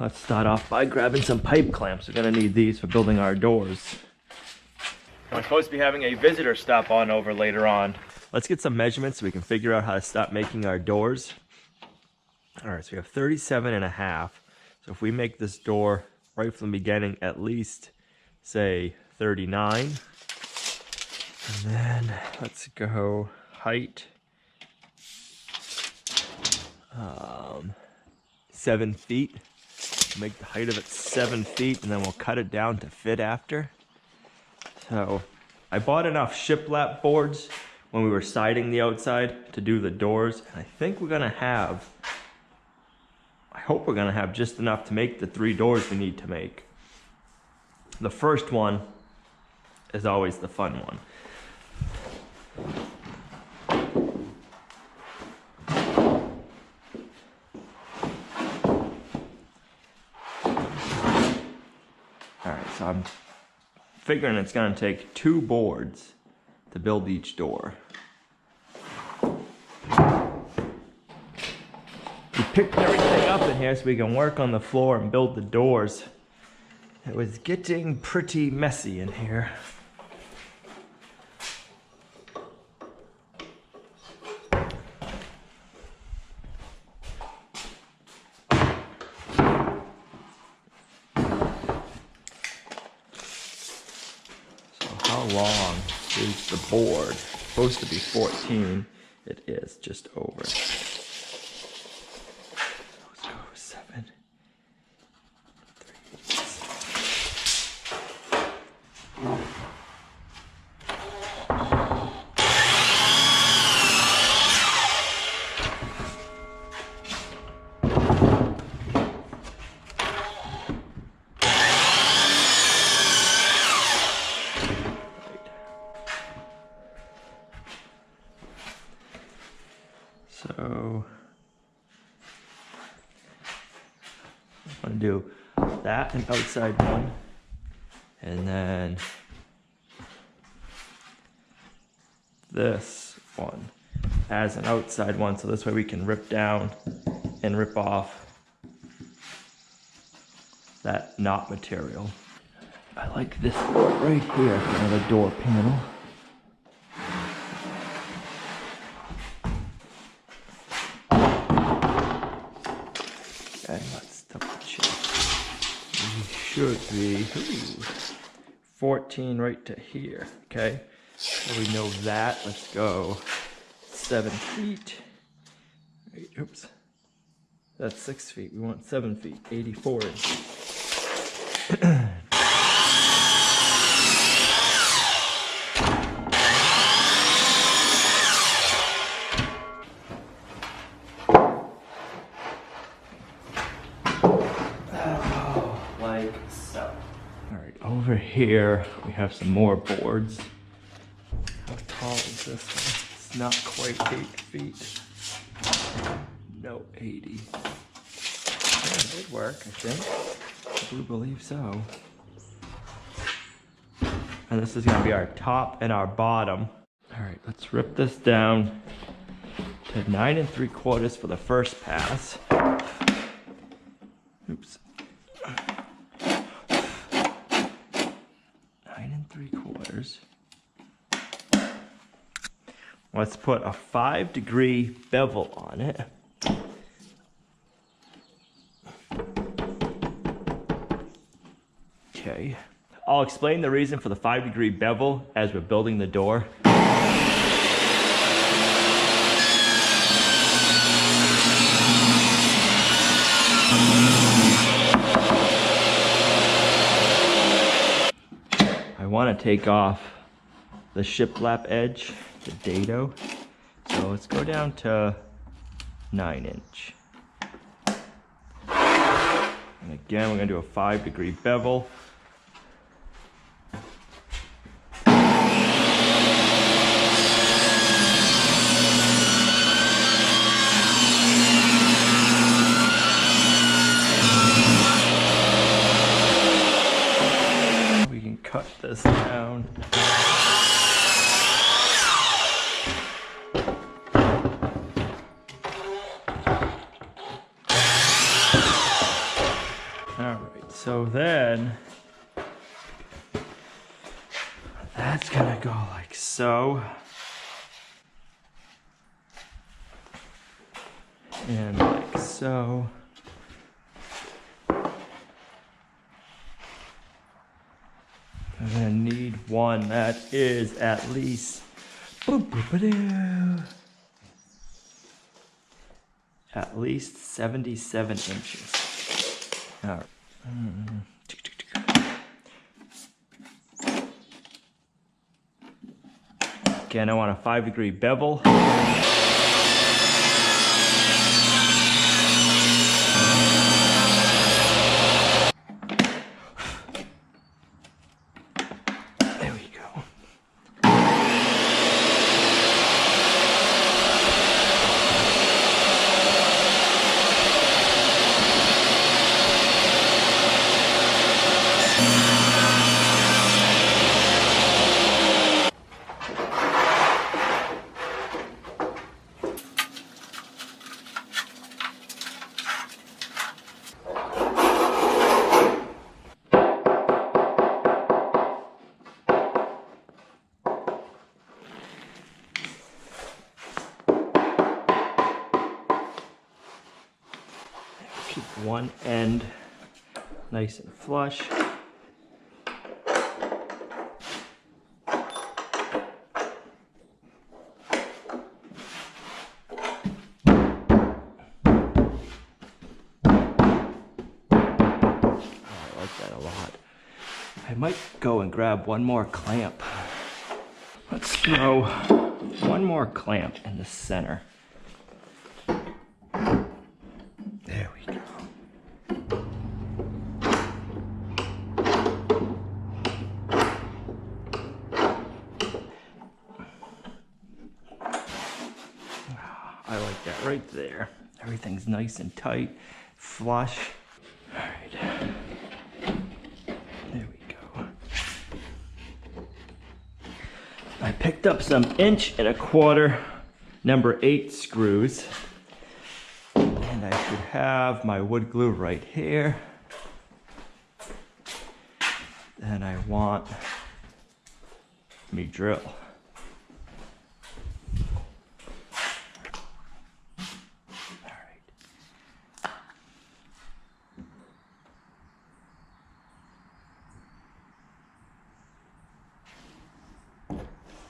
Let's start off by grabbing some pipe clamps. We're gonna need these for building our doors. We're supposed to be having a visitor stop on over later on. Let's get some measurements so we can figure out how to start making our doors. All right, so we have 37.5. So if we make this door right from the beginning, at least say 39. And then let's go height. 7 feet. Make the height of it 7 feet, and then we'll cut it down to fit after. So I bought enough shiplap boards when we were siding the outside to do the doors, and I think we're gonna have, I hope we're gonna have just enough to make the 3 doors we need to make. The first one is always the fun one. Alright, so I'm figuring it's gonna take 2 boards to build each door. We picked everything up in here so we can work on the floor and build the doors. It was getting pretty messy in here. How long is the board? It's supposed to be 14. It is just over. Let's go 7, 3, 6. So I'm gonna do that, an outside one, and then this one as an outside one, so this way we can rip down and rip off that knot material. I like this board right here for another door panel. And let's double check. We should be 14 right to here. Okay, so we know that. Let's go 7 feet. Wait, oops, that's 6 feet. We want 7 feet, 84 inches. Over here, we have some more boards. How tall is this one? It's not quite 8 feet. No, 80. Yeah, it would work, I think. I do believe so. And this is gonna be our top and our bottom. All right, let's rip this down to 9 3/4 for the first pass. Oops. 9 3/4. Let's put a 5-degree bevel on it. Okay. I'll explain the reason for the 5-degree bevel as we're building the door. I want to take off the shiplap edge, the dado. So let's go down to 9 inch. And again, we're going to do a 5-degree bevel. We can cut this down. Alright, so then that's gonna go like so. And like so. I'm gonna need one that is at least at least 77 inches. All right. Again, I want a 5-degree bevel. Keep one end nice and flush. I might go and grab one more clamp. Let's throw one more clamp in the center. There we go. I like that right there. Everything's nice and tight, flush. All right. There we go. I picked up some 1.25" number 8 screws. And I should have my wood glue right here. Then I want me drill.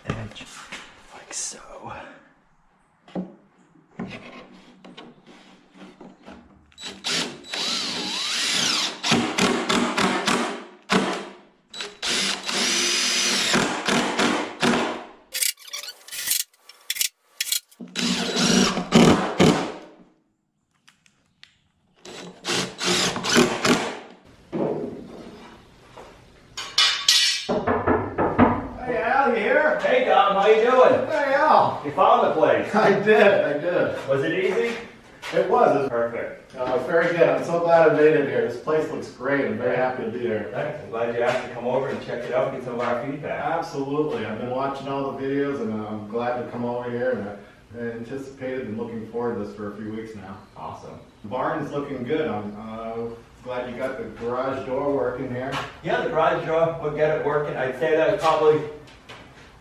Edge like so. Hey Dom, how you doing? Hey Al! You found the place. I did. Was it easy? It was. Perfect. Very good. I'm so glad I made it here. This place looks great. I'm very happy to be here. Thanks. I'm glad you asked to come over and check it out and get some of our feedback. Absolutely. I've been watching all the videos and I'm glad to come over here and I anticipated and looking forward to this for a few weeks now. Awesome. The barn's looking good. I'm glad you got the garage door working here. Yeah, the garage door, we'll get it working. I'd say that was probably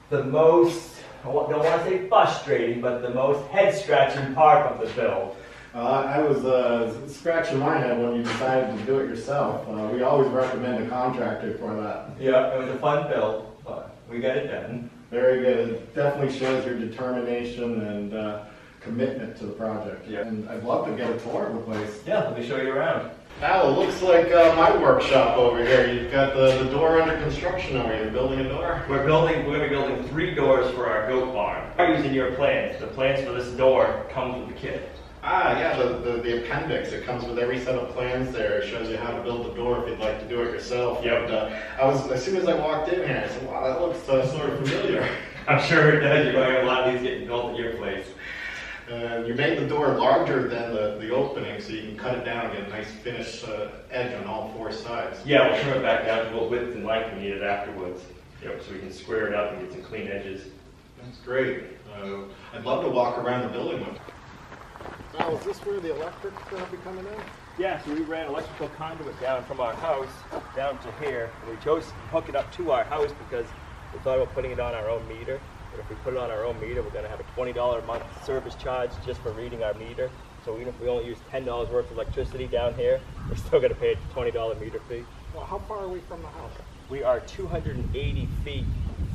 the most, I don't want to say frustrating, but the most head-scratching part of the build. I was scratching my head when you decided to do it yourself. We always recommend a contractor for that. Yeah, it was a fun build, but we got it done. Very good. It definitely shows your determination and commitment to the project. Yeah. And I'd love to get a tour of the place. Yeah, let me show you around. Al, it looks like my workshop over here. You've got the door under construction over here. You're building a door? We're going to be building 3 doors for our goat barn. We're using your plans. The plans for this door comes with the kit. Ah, yeah, the appendix. It comes with every set of plans there. It shows you how to build the door if you'd like to do it yourself. Yep. And, as soon as I walked in here, I said, wow, that looks sort of familiar. I'm sure it does. You're going to have a lot of these getting built at your place. You made the door larger than the opening, so you can cut it down and get a nice finished edge on all 4 sides. Yeah, we'll trim it back down to what width and length we need it afterwards. Yep, so we can square it up and get some clean edges. That's great. I'd love to walk around the building with you. Now, is this where the electric's going to be coming in? Yeah, so we ran electrical conduit down from our house down to here. And we chose to hook it up to our house because we thought about putting it on our own meter. But if we put it on our own meter, we're going to have a $20 a month service charge just for reading our meter. So even if we only use $10 worth of electricity down here, we're still going to pay a $20 meter fee. Well, how far are we from the house? We are 280 feet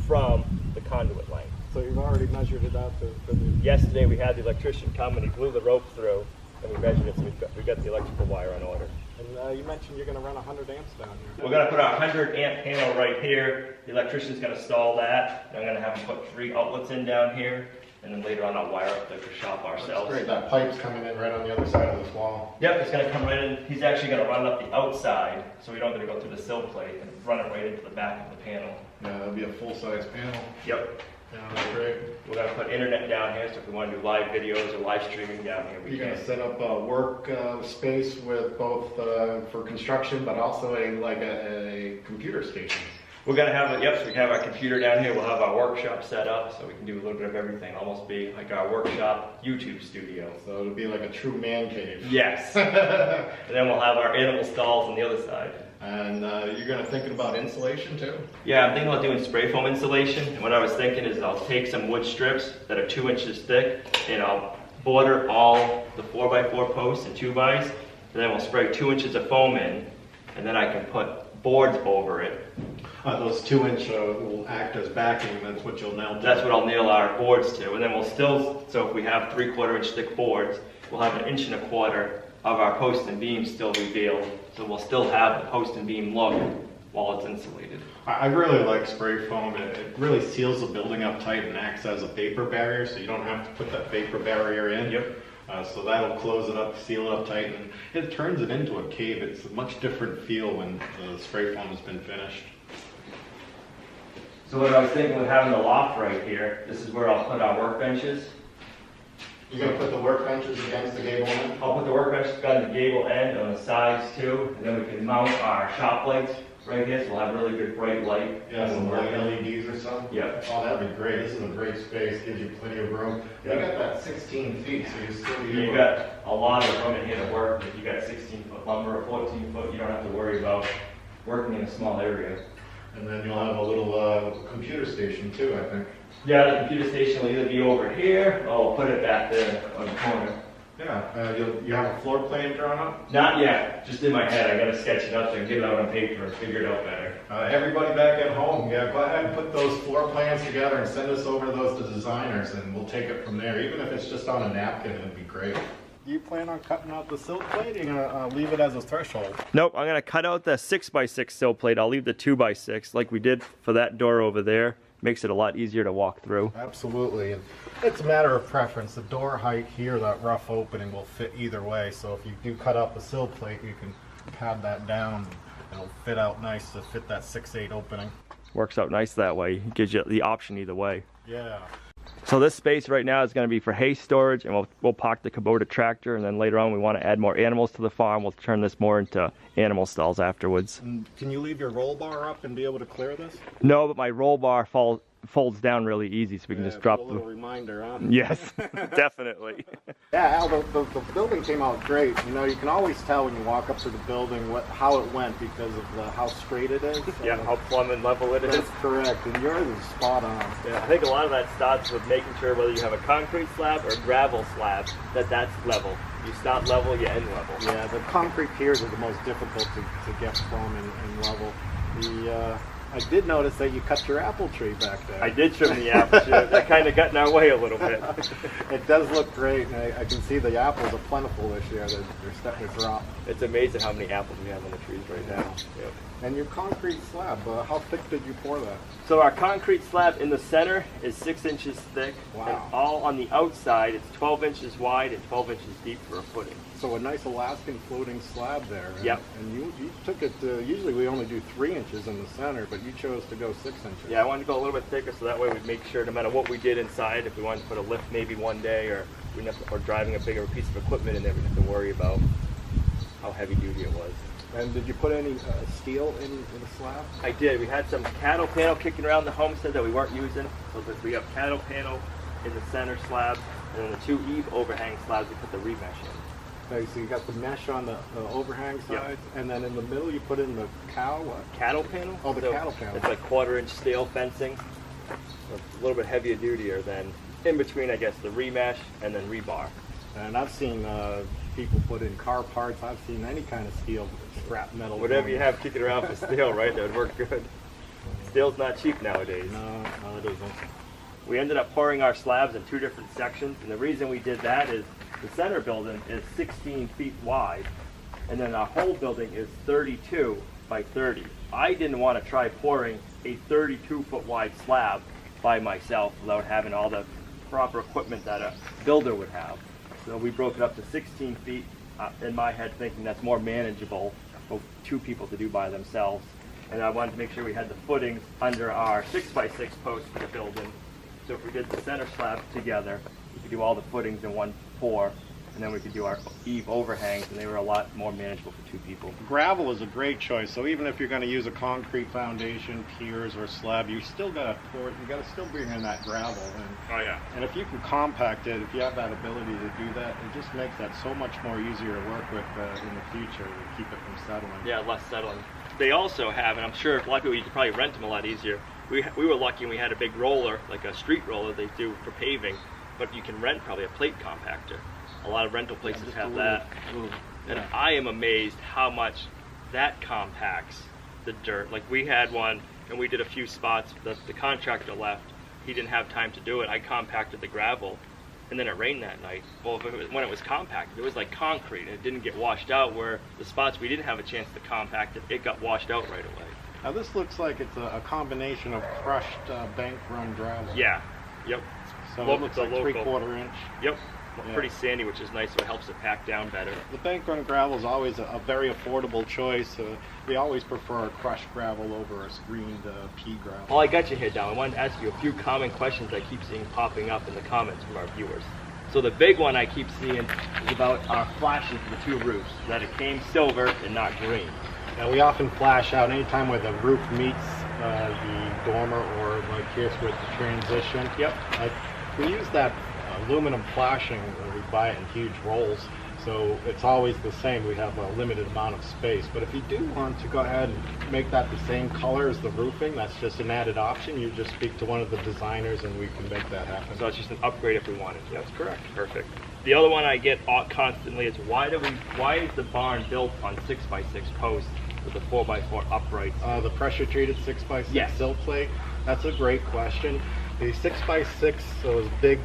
from the conduit line. So you've already measured it out to the... Yesterday we had the electrician come and he blew the rope through and we measured it, so we got the electrical wire on order. And you mentioned you're going to run 100 amps down here. We're going to put our 100 amp panel right here. The electrician's going to install that. And I'm going to have him put 3 outlets in down here. And then later on I'll wire up the shop ourselves. Great, that pipe's coming in right on the other side of this wall. Yep, it's going to come right in. He's actually going to run it up the outside, so we don't have to go through the sill plate and run it right into the back of the panel. Yeah, that'll be a full-size panel. Yep. Yeah, that's great. We're going to put internet down here, so if we want to do live videos or live streaming down here, we You're can. going to set up a work space with both for construction, but also a computer station. We're going to have it, yep, so we can have our computer down here. We'll have our workshop set up, so we can do a little bit of everything. Almost be like our workshop YouTube studio. So it'll be like a true man cave. Yes. And then we'll have our animal stalls on the other side. And you're going to thinking about insulation too? Yeah, I'm thinking about doing spray foam insulation. And what I was thinking is I'll take some wood strips that are 2 inches thick and I'll border all the 4x4 posts and 2x. And then we'll spray 2 inches of foam in. And then I can put boards over it. Those 2-inch will act as backing, and that's what you'll nail to. That's what I'll nail our boards to. And then we'll still, so if we have 3/4 inch thick boards, we'll have 1 1/4 inch of our post and beam still revealed. So we'll still have the post and beam look while it's insulated. I really like spray foam. It really seals the building up tight and acts as a vapor barrier, so you don't have to put that vapor barrier in. Yep. So that'll close it up, seal it up tight, and it turns it into a cave. It's a much different feel when the spray foam has been finished. So what I was thinking with having the loft right here, this is where I'll put our workbenches. You're going to put the workbenches against the gable end? I'll put the workbenches on the gable end on the sides too, and then we can mount our shop lights right here, so we'll have really good bright light. Yeah, some light LEDs or something? Yep. Oh, that'd be great. This is a great space, gives you plenty of room. You got that 16 feet, so you still be You've got a lot of room in here to work. If you got 16-foot lumber or 14-foot, you don't have to worry about working in a small area. And then you'll have a little computer station too, I think. Yeah, the computer station will either be over here, or I'll put it back there on the corner. Yeah, you have a floor plan drawn up? Not yet, just in my head. I gotta sketch it up and get it out on paper and figure it out better. Everybody back at home, yeah, go ahead and put those floor plans together and send us over those to designers, and we'll take it from there. Even if it's just on a napkin, it'd be great. Do you plan on cutting out the sill plate, or are you going to leave it as a threshold? Nope, I'm gonna cut out the 6x6 sill plate. I'll leave the 2x6 like we did for that door over there. Makes it a lot easier to walk through. Absolutely, and it's a matter of preference. The door height here, that rough opening, will fit either way. So if you do cut out the sill plate, you can pad that down. It'll fit out nice to fit that 6/8 opening. Works out nice that way. Gives you the option either way. Yeah. So this space right now is going to be for hay storage, and we'll park the Kubota tractor, and then later on we want to add more animals to the farm. We'll turn this more into animal stalls afterwards. And can you leave your roll bar up and be able to clear this? No, but my roll bar folds down really easy, so we can just drop a little reminder, huh? Yes, definitely. Yeah, Al, the building came out great. You know, you can always tell when you walk up to the building how it went because of how straight it is. Yeah, how plumb and level it is. That's correct, and yours is spot on. Yeah, I think a lot of that starts with making sure whether you have a concrete slab or gravel slab, that's level. You start level, you end level. Yeah, the concrete piers are the most difficult to get plumb and level. I did notice that you cut your apple tree back there. I did trim the apple tree. That kind of got in our way a little bit. It does look great, and I can see the apples are plentiful this year. They're starting to drop. It's amazing how many apples we have on the trees right now. Yep. And your concrete slab, how thick did you pour that? So our concrete slab in the center is 6 inches thick. Wow. And all on the outside, it's 12 inches wide and 12 inches deep for a footing. So a nice Alaskan floating slab there. Yep. And you took it to, usually we only do 3 inches in the center, but you chose to go 6 inches. Yeah, I wanted to go a little bit thicker so that way we'd make sure no matter what we did inside, if we wanted to put a lift maybe one day or or driving a bigger piece of equipment in there, we didn't have to worry about how heavy duty it was. And did you put any steel in the slab? I did. We had some cattle panel kicking around the homestead that we weren't using. So we have cattle panel in the center slab, and then the 2 eave overhang slabs we put the remesh in. Okay, so you got the mesh on the overhang side, and then in the middle you put in the Cattle panel. Oh, the So cattle panel. It's like 1/4-inch steel fencing. So it's a little bit heavier dutier than in between, I guess, the remesh and then rebar. And I've seen people put in car parts. I've seen any kind of steel, scrap metal. Whatever you have kicking around for steel, right? That would work good. Steel's not cheap nowadays. No, it isn't. We ended up pouring our slabs in 2 different sections, and the reason we did that is the center building is 16 feet wide, and then our whole building is 32 by 30. I didn't want to try pouring a 32-foot wide slab by myself without having all the proper equipment that a builder would have. So we broke it up to 16 feet, in my head thinking that's more manageable for 2 people to do by themselves. And I wanted to make sure we had the footings under our 6x6 posts for the building. So if we did the center slab together, we could do all the footings in one pour, and then we could do our eave overhangs, and they were a lot more manageable for 2 people. Gravel is a great choice. So even if you're going to use a concrete foundation, piers, or slab, you still got to pour it. You got to still bring in that gravel. Oh yeah. And if you can compact it, if you have that ability to do that, it just makes that so much more easier to work with in the future to keep it from settling. Yeah, less settling. They also have, and I'm sure a lot of people, you could probably rent them a lot easier. We were lucky and we had a big roller, like a street roller they do for paving, but you can rent probably a plate compactor. A lot of rental places have that. And I am amazed how much that compacts the dirt. Like we had one and we did a few spots, the contractor left, he didn't have time to do it. I compacted the gravel and then it rained that night. Well, when it was compacted, it was like concrete and it didn't get washed out, where the spots we didn't have a chance to compact it, it got washed out right away. Now this looks like it's a combination of crushed bank run gravel. Yeah, yep. So Local, it looks like local. 3/4 inch. Yep, Yeah. pretty sandy, which is nice, so it helps it pack down better. The bank run gravel is always a very affordable choice. We always prefer a crushed gravel over a screened pea gravel. While I got you here, Dal, I wanted to ask you a few common questions I keep seeing popping up in the comments from our viewers. So the big one I keep seeing is about our flashing for the 2 roofs, that it came silver and not green. Now we often flash out anytime where the roof meets the dormer, or like here with the transition. Yep. We use that aluminum flashing. We buy it in huge rolls, so it's always the same. We have a limited amount of space. But if you do want to go ahead and make that the same color as the roofing, that's just an added option. You just speak to one of the designers and we can make that happen. So it's just an upgrade if we wanted to. That's correct. Perfect. The other one I get constantly is why is the barn built on 6x6 posts with a 4x4 upright? The pressure treated 6x6 Yes. sill plate. That's a great question. The 6x6, those big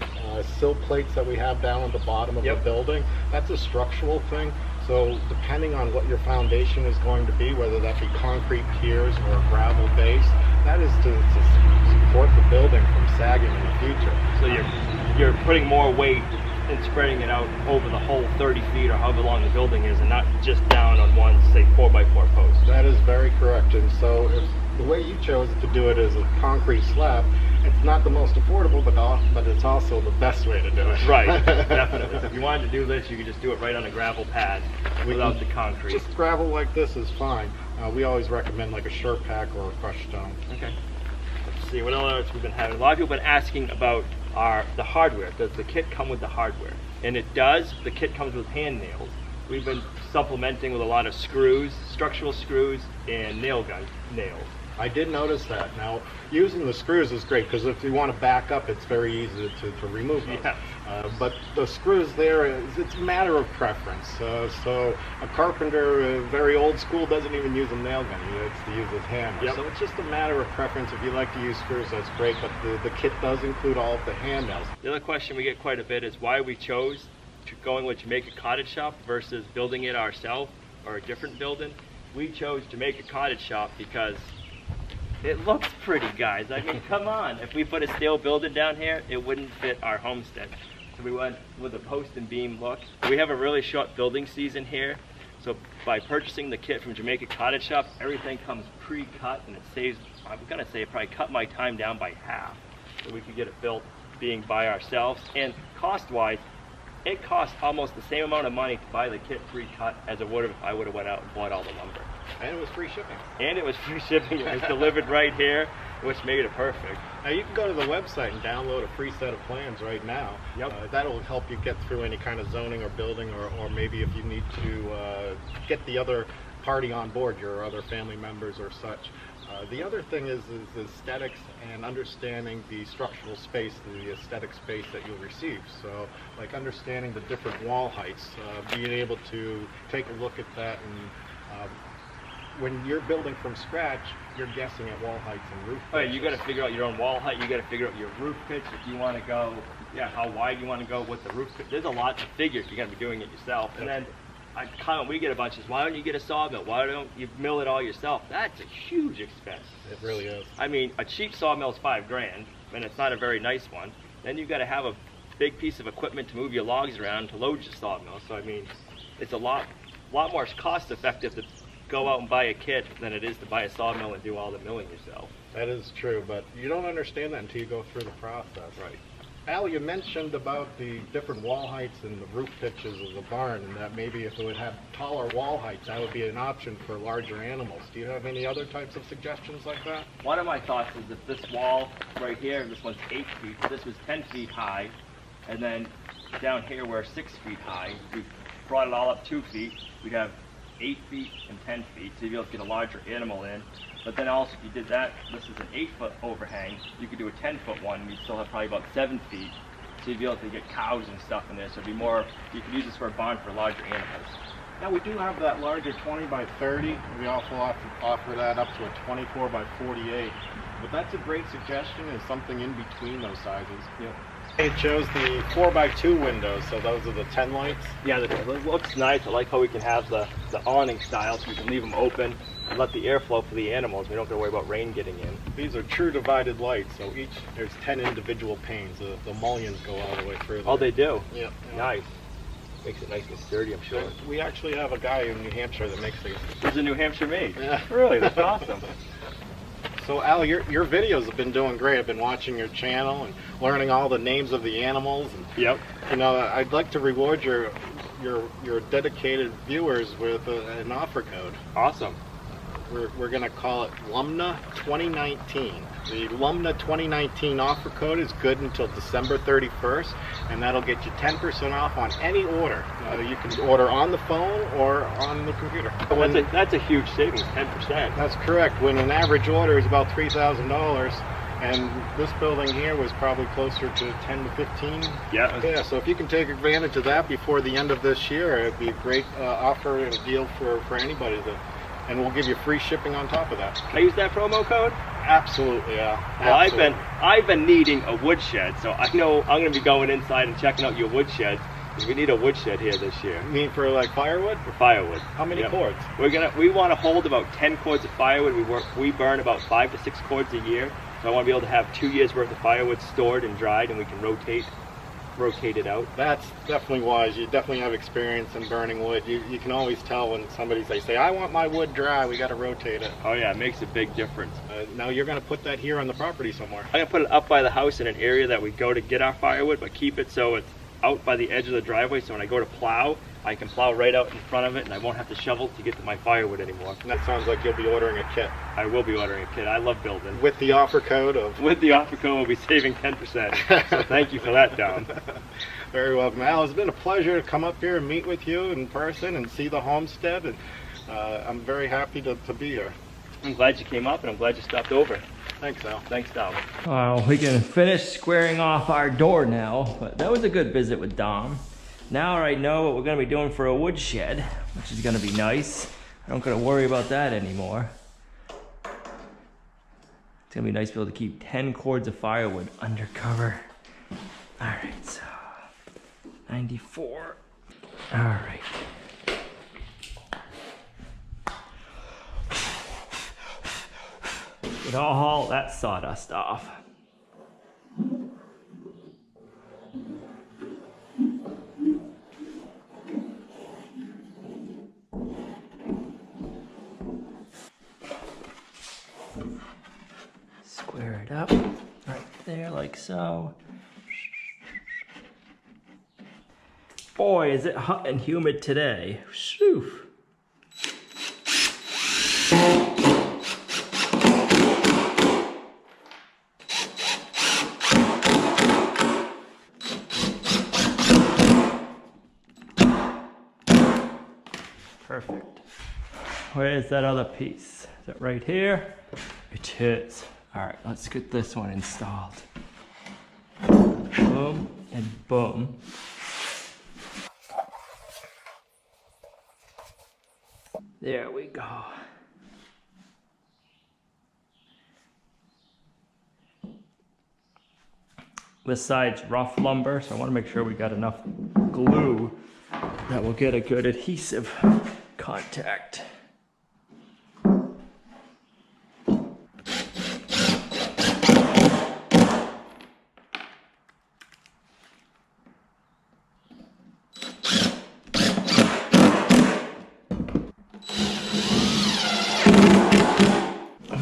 sill plates that we have down at the bottom of the building, that's a structural thing. So depending on what your foundation is going to be, whether that be concrete piers or a gravel base, that is to support the building from sagging in the future. So you're putting more weight and spreading it out over the whole 30 feet or however long the building is, and not just down on one, say, 4x4 post. That is very correct. And so if the way you chose to do it as a concrete slab, it's not the most affordable, but it's also the best way to do it. Right, definitely. So if you wanted to do this, you could just do it right on a gravel pad without the concrete. Just gravel like this is fine. We always recommend like a sure pack or a crushed stone. Okay. Let's see, what else we've been having? A lot of people have been asking about the hardware. Does the kit come with the hardware? And it does. The kit comes with hand nails. We've been supplementing with a lot of screws, structural screws, and nail gun nails. I did notice that. Now, using the screws is great because if you want to back up, it's very easy to remove those. Yeah. But the screws there, it's a matter of preference. So a carpenter, very old school, doesn't even use a nail gun. He likes to use his hammer. Yep. So it's just a matter of preference. If you like to use screws, that's great. But the kit does include all of the hand nails. The other question we get quite a bit is why we chose going with Jamaica Cottage Shop versus building it ourselves or a different building. We chose Jamaica Cottage Shop because it looks pretty, guys. I mean, come on. If we put a steel building down here, it wouldn't fit our homestead. So we went with a post and beam look. We have a really short building season here. So by purchasing the kit from Jamaica Cottage Shop, everything comes pre-cut, and it saves, I'm gonna say, it probably cut my time down by half. So we could get it built being by ourselves. And cost-wise, it costs almost the same amount of money to buy the kit pre-cut as it would have if I would have went out and bought all the lumber. And it was free shipping. And it was free shipping. It was delivered right here. which made it perfect. Now you can go to the website and download a free set of plans right now. Yep. That'll help you get through any kind of zoning or building, or maybe if you need to get the other party on board, your other family members or such. The other thing is aesthetics and understanding the structural space, the aesthetic space that you'll receive. So like understanding the different wall heights, being able to take a look at that, and when you're building from scratch, you're guessing at wall heights and roof pitches. Oh, yeah, you got to figure out your own wall height. You got to figure out your roof pitch if you want to go. Yeah, how wide you want to go with the roof pitch. There's a lot to figure if you're going to be doing it yourself. And then we get a bunch of, why don't you get a sawmill? Why don't you mill it all yourself? That's a huge expense. It really is. I mean, a cheap sawmill is $5,000, and it's not a very nice one. Then you've got to have a big piece of equipment to move your logs around to load your sawmill. So I mean, it's a lot more cost effective to go out and buy a kit than it is to buy a sawmill and do all the milling yourself. That is true, but you don't understand that until you go through the process. Right. Al, you mentioned about the different wall heights and the roof pitches of the barn, and that maybe if it would have taller wall heights, that would be an option for larger animals. Do you have any other types of suggestions like that? One of my thoughts is if this wall right here, this one's 8 feet, if this was 10 feet high, and then down here we're 6 feet high, we brought it all up 2 feet, we'd have 8 feet and 10 feet, so you'd be able to get a larger animal in. But then also if you did that, this is an 8-foot overhang, you could do a 10-foot one, and you'd still have probably about 7 feet. So you'd be able to get cows and stuff in there, so it'd be more, you could use this for a barn for larger animals. Now we do have that larger 20 by 30. We also offer that up to a 24 by 48. But that's a great suggestion, is something in between those sizes. Yep. It shows the 4x2 windows, so those are the 10 lights. Yeah, it looks nice. I like how we can have the awning style, so we can leave them open and let the airflow for the animals. We don't have to worry about rain getting in. These are true divided lights, so there's 10 individual panes. The mullions go all the way through there. Oh, they do? Yeah. Nice. Makes it nice and sturdy, I'm sure. We actually have a guy in New Hampshire that makes these. This is a New Hampshire made? Yeah. Really? That's awesome. So Al, your videos have been doing great. I've been watching your channel and learning all the names of the animals. And, yep. You know, I'd like to reward your dedicated viewers with an offer code. Awesome. We're going to call it Lumna 2019. The Lumna 2019 offer code is good until December 31st, and that'll get you 10% off on any order. You can order on the phone or on the computer. That's a huge savings, 10%. That's correct. When an average order is about $3,000, and this building here was probably closer to 10 to 15. Yeah, so if you can take advantage of that before the end of this year, it'd be a great offer and deal for anybody. And we'll give you free shipping on top of that. Can I use that promo code? Absolutely, yeah. Well, absolutely. I've been needing a woodshed, so I know I'm going to be going inside and checking out your woodsheds, because we need a woodshed here this year. You mean for like firewood? For firewood. How many cords? We want to hold about 10 cords of firewood. We burn about 5 to 6 cords a year, so I want to be able to have 2 years worth of firewood stored and dried, and we can rotate it out. That's definitely wise. You definitely have experience in burning wood. You can always tell when they say, I want my wood dry, we got to rotate it. Oh yeah, it makes a big difference. Now you're going to put that here on the property somewhere. I'm going to put it up by the house in an area that we go to get our firewood, but keep it so it's out by the edge of the driveway, so when I go to plow, I can plow right out in front of it, and I won't have to shovel to get to my firewood anymore. And that sounds like you'll be ordering a kit. I will be ordering a kit. I love building. With the offer code of... With the offer code, we'll be saving 10%. So thank you for that, Dom. Very welcome. Al, it's been a pleasure to come up here and meet with you in person and see the homestead, and I'm very happy to be here. I'm glad you came up, and I'm glad you stopped over. Thanks, Al. Thanks, Dom. Well, we can finish squaring off our door now, but that was a good visit with Dom. Now I know what we're going to be doing for a woodshed, which is going to be nice. I don't got to worry about that anymore. It's going to be nice to be able to keep 10 cords of firewood under cover. All right, so 94. All right. Get all that sawdust off. Square it up right there like so. Boy, is it hot and humid today. Shoo. Where is that other piece? Is it right here? It is. All right, let's get this one installed. Boom and boom. There we go. This side's rough lumber, so I want to make sure we got enough glue that will get a good adhesive contact.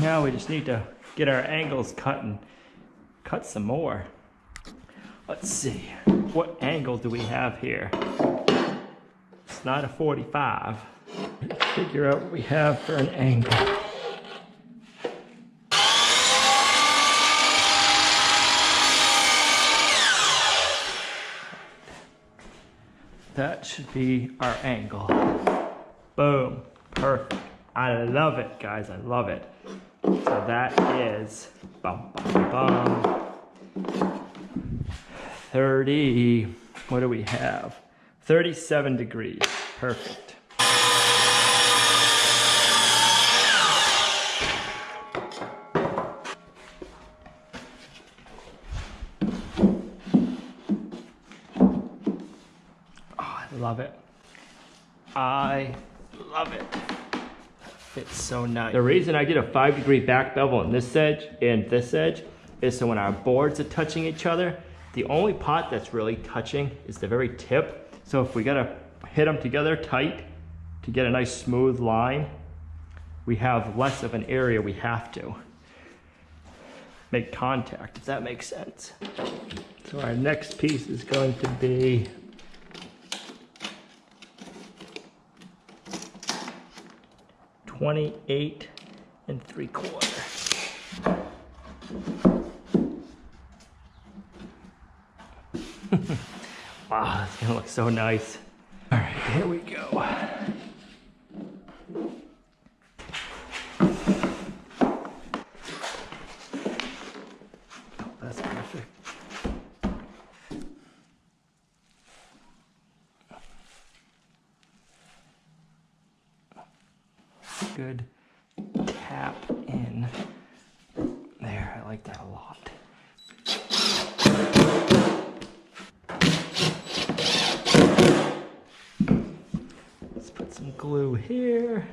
Now we just need to get our angles cut and cut some more. Let's see, what angle do we have here? It's not a 45. Let's figure out what we have for an angle. That should be our angle. Boom, perfect. I love it, guys, I love it. So that is, bum, bum, bum. 30, what do we have? 37 degrees, perfect. Oh, I love it. I love it. It's so nice. The reason I did a 5-degree back bevel on this edge and this edge is so when our boards are touching each other, the only part that's really touching is the very tip. So if we gotta hit them together tight to get a nice smooth line, we have less of an area we have to make contact, if that makes sense. So our next piece is going to be (28 3/4). Wow, that's gonna look so nice. All right, here we go. Oh, that's perfect. Good tap in there. I like that a lot. Let's put some glue here.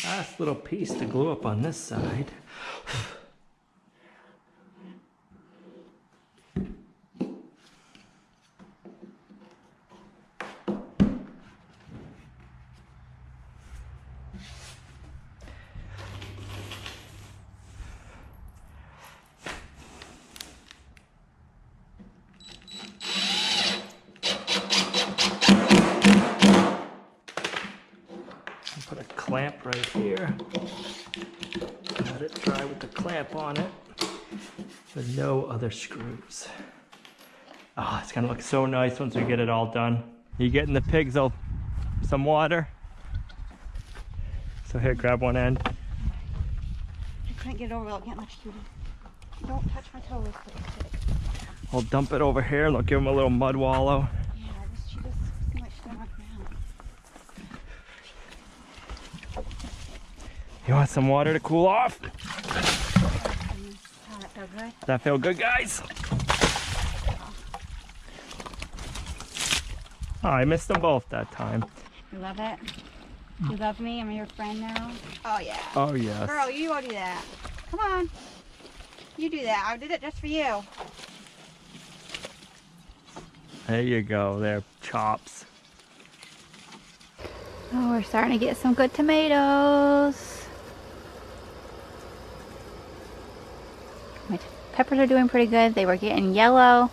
Last little piece to glue up on this side. Put a clamp right here. Let it dry with the clamp on it, with no other screws. Oh, it's gonna look so nice once we get it all done. You getting the pigs some water? So here, grab one end. I couldn't get it over without getting much cutie. Don't touch my toes, please. I'll dump it over here and I'll give them a little mud wallow. Yeah, You want some water to cool off? Oh, that feel good? Does that feel good, guys? Oh, I missed them both that time. You love it? You love me? I'm your friend now? Oh, yeah. Oh, yes. Girl, you go do that. Come on. You do that. I did it just for you. There you go. There, chops. Oh, we're starting to get some good tomatoes. My peppers are doing pretty good. They were getting yellow.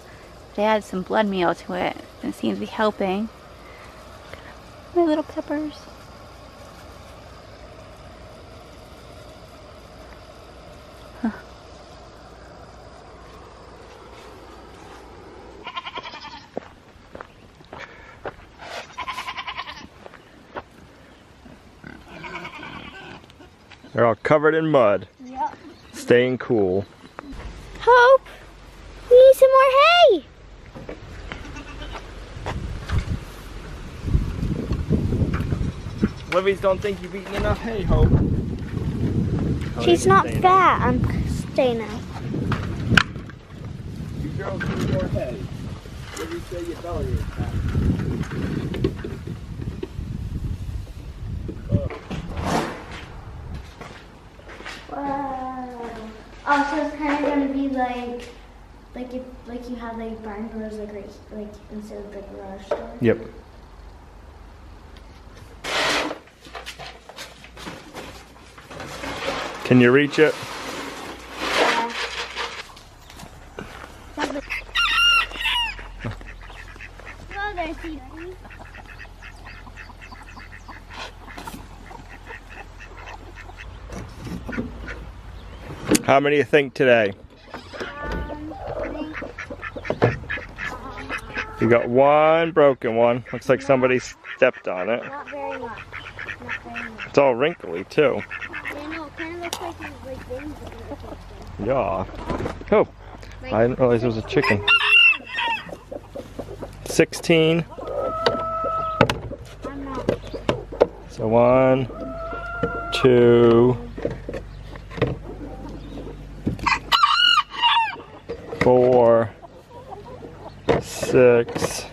They added some blood meal to it, and it seems to be helping. My little peppers. Huh. They're all covered in mud. Yep. Staying cool. Hope, we need some more hay. Libby's don't think you've eaten enough hay, Hope. She's not fat. I'm staying out. You girls need more hay. Libby say your belly is fat. Wow. Oh, so it's kind of gonna be like if you have like barn doors like instead of the garage door. Yep. Can you reach it? Yeah. Hello there, Steve. How many do you think today? You got one broken one. Looks like somebody stepped on it. Not very much. Not very much. It's all wrinkly too. Yeah, no, it kind of looks like it's like veins in it. Yeah. Oh, I didn't realize it was a chicken. 16. I'm not. So 1, 2, 4, 6.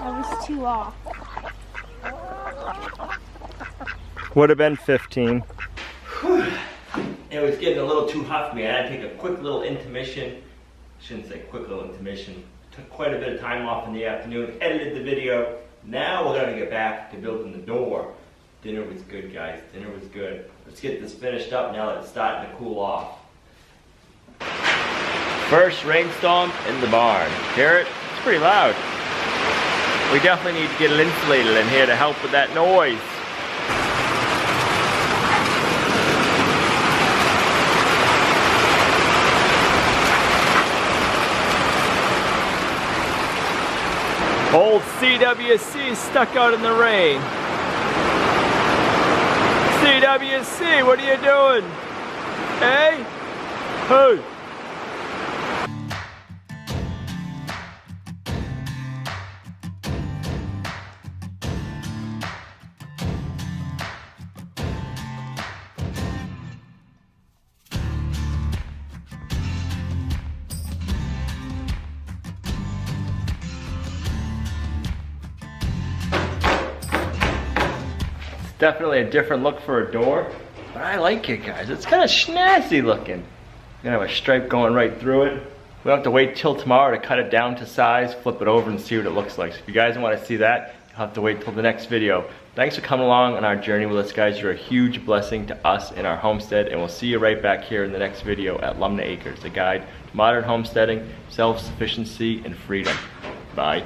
That was 2 off. Would have been 15. It was getting a little too hot for me. I had to take a quick little intermission. Shouldn't say quick little intermission. Took quite a bit of time off in the afternoon, edited the video. Now we're gonna get back to building the door. Dinner was good, guys. Dinner was good. Let's get this finished up now that it's starting to cool off. First rainstorm in the barn. Hear it? It's pretty loud. We definitely need to get it insulated in here to help with that noise. Old CWC stuck out in the rain. CWC, what are you doing? Hey? Hey? Definitely a different look for a door, but I like it, guys. It's kind of snazzy looking. You're gonna have a stripe going right through it. We don't have to wait till tomorrow to cut it down to size, flip it over and see what it looks like. So if you guys want to see that, you'll have to wait till the next video. Thanks for coming along on our journey with us, guys. You're a huge blessing to us in our homestead, and we'll see you right back here in the next video at Lumna Acres, a guide to modern homesteading, self-sufficiency, and freedom. Bye.